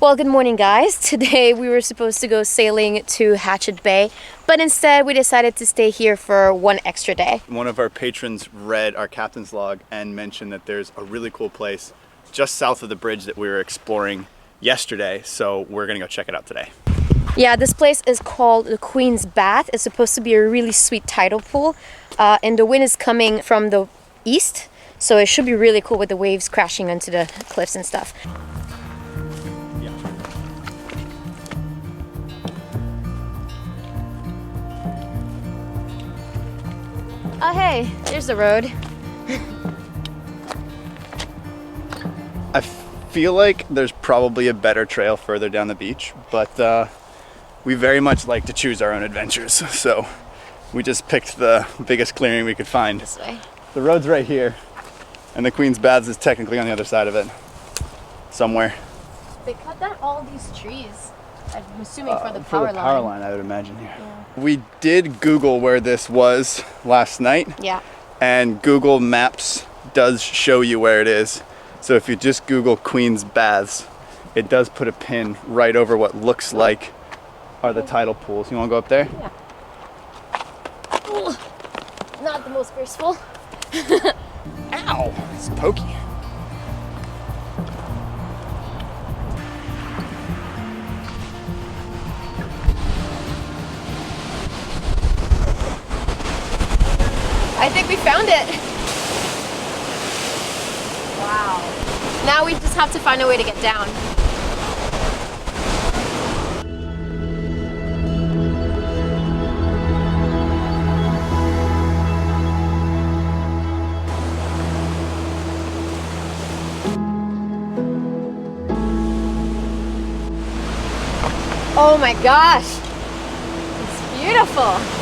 Well, good morning guys. Today we were supposed to go sailing to Hatchet Bay, but instead we decided to stay here for one extra day. One of our patrons read our captain's log and mentioned that there's a really cool place just south of the bridge that we were exploring yesterday, so we're gonna go check it out today. Yeah, this place is called the Queen's Bath. It's supposed to be a really sweet tidal pool, and the wind is coming from the east, so it should be really cool with the waves crashing onto the cliffs and stuff. Oh hey, there's the road. I feel like there's probably a better trail further down the beach, but we very much like to choose our own adventures, so we just picked the biggest clearing we could find. This way. The road's right here, and the Queen's Baths is technically on the other side of it, somewhere. They cut down all these trees, I'm assuming for the For power the power line. line, I would imagine here. Yeah. We did Google where this was last night. Yeah. And Google Maps does show you where it is. So if you just Google Queen's Baths, it does put a pin right over what looks like are the tidal pools. You want to go up there? Yeah. Ooh, not the most graceful. Ow, it's pokey. I think we found it. Wow. Now we just have to find a way to get down. Oh my gosh. It's beautiful.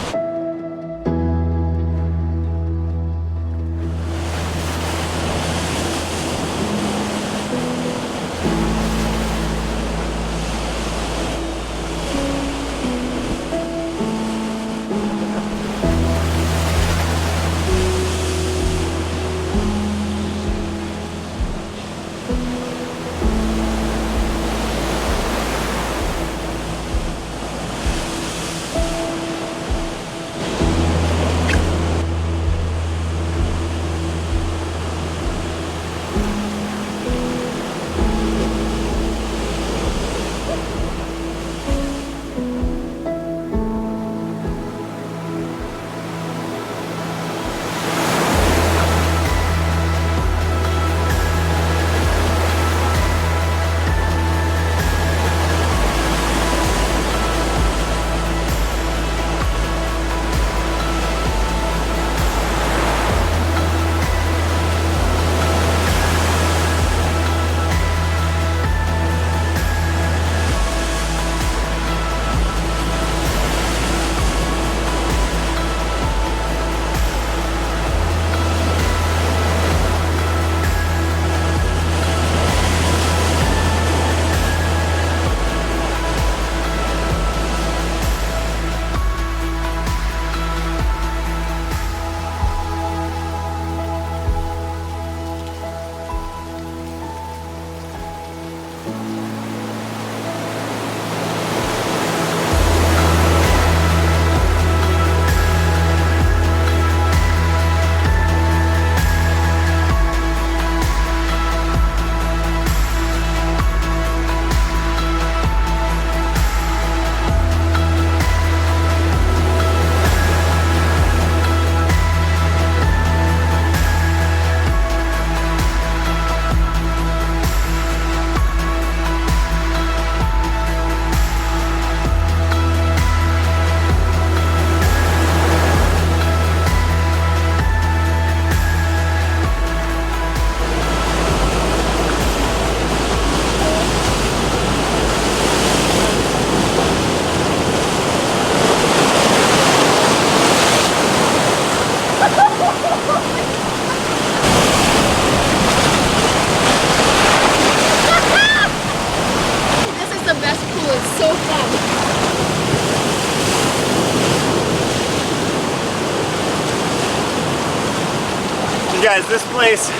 You guys, this place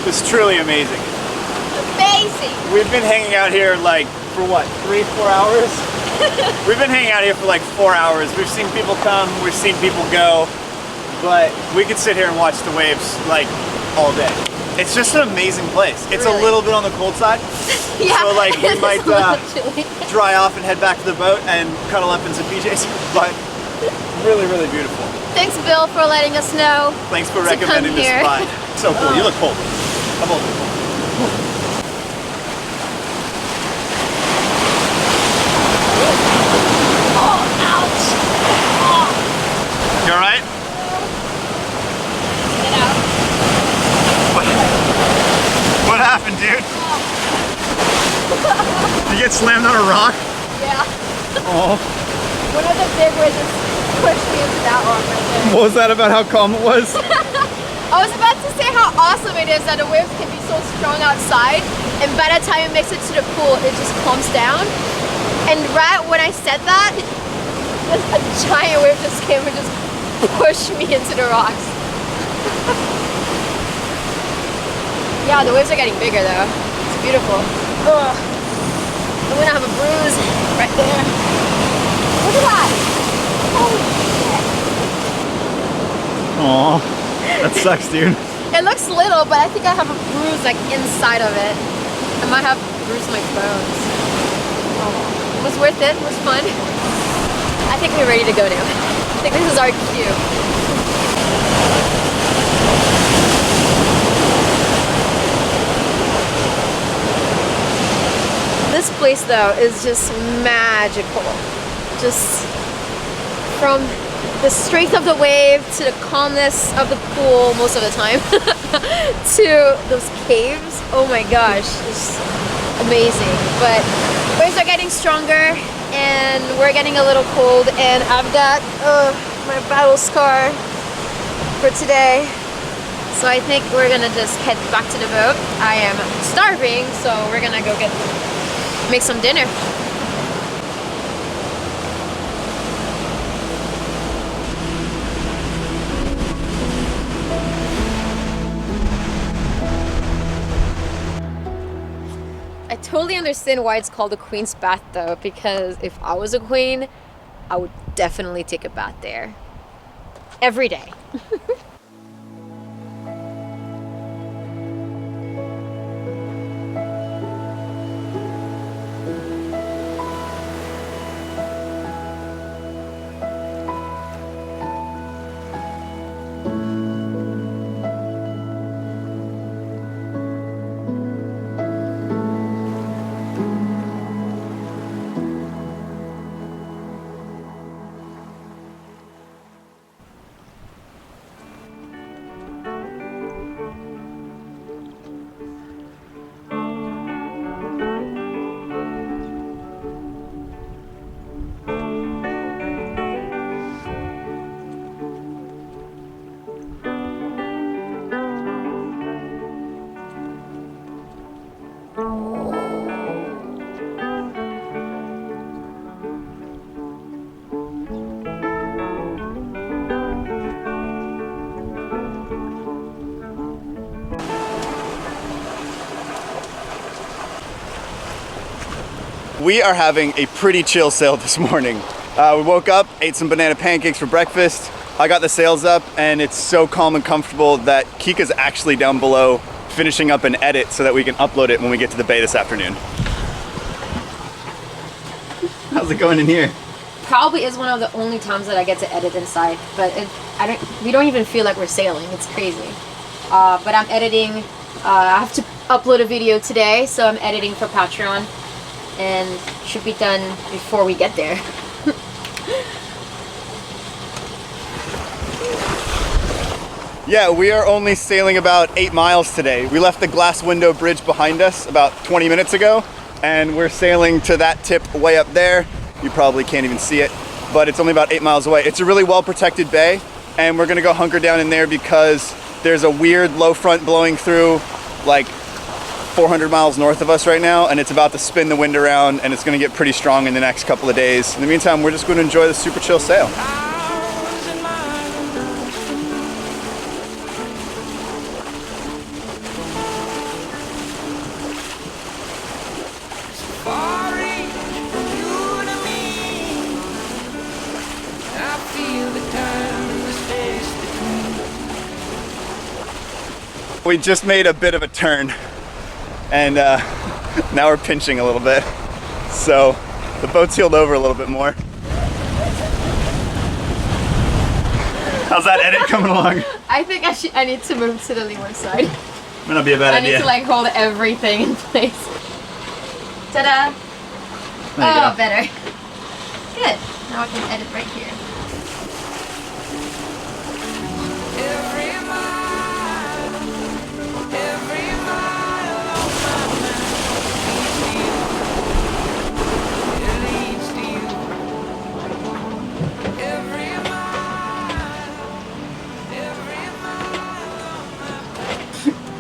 is truly amazing. Amazing. We've been hanging out here like for what, 3-4 hours? We've been hanging out here for like 4 hours. We've seen people come, we've seen people go, but we could sit here and watch the waves like all day. It's just an amazing place. It's Really? a little bit on the cold side. Yeah. So like we might Literally. dry off and head back to the boat and cuddle up in some PJs, but really, really beautiful. Thanks, Bill, for letting us know. Thanks for to recommending come this here. spot. So cool. You look cold. I'm holding it. Oh, ouch. Oh. You alright? Get out. What happened, dude? You get slammed on a rock? Yeah. Oh. One of the big waves just pushed me into that rock right there. What was that about how calm it was? I was about to say how awesome it is that the waves can be so strong outside, and by the time it makes it to the pool, it just calms down. And right when I said that, a giant wave just came and just pushed me into the rocks. Yeah, the waves are getting bigger though. It's beautiful. Ugh. I'm gonna have a bruise right there. Look at that! Holy shit! Aw, that sucks, dude. It looks little, but I think I have a bruise like inside of it. I might have bruised my bones. Oh. It was worth it. It was fun. I think we're ready to go now. I think this is our cue. This place though is just magical. Just from the strength of the wave to the calmness of the pool most of the time to those caves. Oh my gosh, it's amazing. But waves are getting stronger and we're getting a little cold, and I've got my battle scar for today. So I think we're gonna just head back to the boat. I am starving, so we're gonna go make some dinner. I totally understand why it's called the Queen's Bath though, because if I was a queen, I would definitely take a bath there. Every day. We are having a pretty chill sail this morning. We woke up, ate some banana pancakes for breakfast. I got the sails up and it's so calm and comfortable that Kika's actually down below finishing up an edit so that we can upload it when we get to the bay this afternoon. How's it going in here? Probably is one of the only times that I get to edit inside, but we don't even feel like we're sailing. It's crazy. But I'm editing. I have to upload a video today, so I'm editing for Patreon, and should be done before we get there. Yeah, we are only sailing about 8 miles today. We left the glass window bridge behind us about 20 minutes ago, and we're sailing to that tip way up there. You probably can't even see it, but it's only about 8 miles away. It's a really well-protected bay, and we're gonna go hunker down in there because there's a weird low front blowing through like 400 miles north of us right now, and it's about to spin the wind around, and it's gonna get pretty strong in the next couple of days. In the meantime, we're just gonna enjoy the super chill sail. We just made a bit of a turn, and now we're pinching a little bit. So the boat's heeled over a little bit more. How's that edit coming along? I think I need to move to the leeward side. Might not be a bad idea. I need to like hold everything in place. Ta-da! There you Oh, go. better. Good. Now I can edit right here.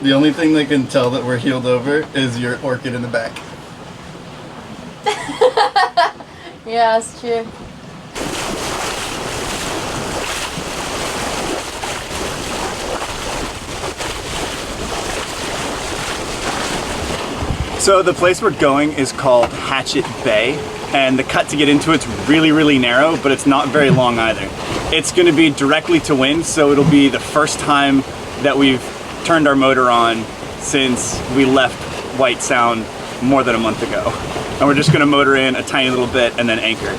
The only thing that can tell that we're heeled over is your orchid in the back. Yeah, that's true. So the place we're going is called Hatchet Bay, and the cut to get into it's really, really narrow, but it's not very long either. It's going to be directly to wind, so it'll be the first time that we've turned our motor on since we left White Sound more than a month ago. And we're just going to motor in a tiny little bit and then anchor.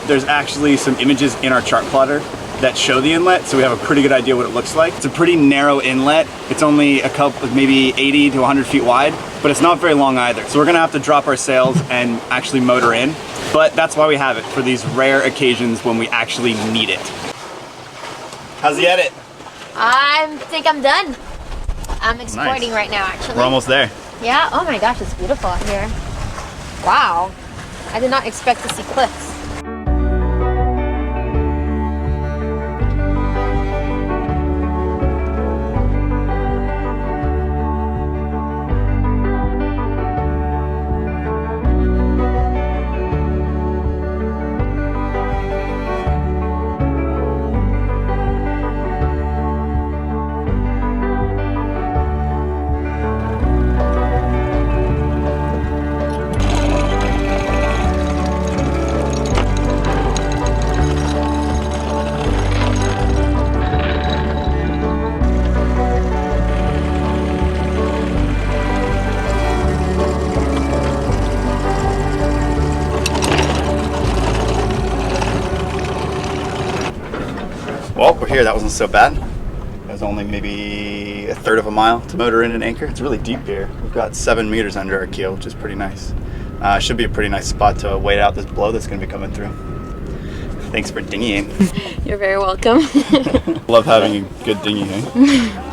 There's actually some images in our chart plotter that show the inlet, so we have a pretty good idea what it looks like. It's a pretty narrow inlet. It's only a couple, maybe 80 to 100 feet wide, but it's not very long either. So we're gonna have to drop our sails and actually motor in, but that's why we have it, for these rare occasions when we actually need it. How's the edit? I think I'm done. I'm exporting Nice. right now, actually. We're almost there. Yeah, oh my gosh, it's beautiful out here. Wow. I did not expect to see cliffs. Well, we're here. That wasn't so bad. It was only maybe a third of a mile to motor in and anchor. It's really deep here. We've got 7 meters under our keel, which is pretty nice. Should be a pretty nice spot to wait out this blow that's going to be coming through. Thanks for dinghying. You're very welcome. Love having a good dinghy, eh?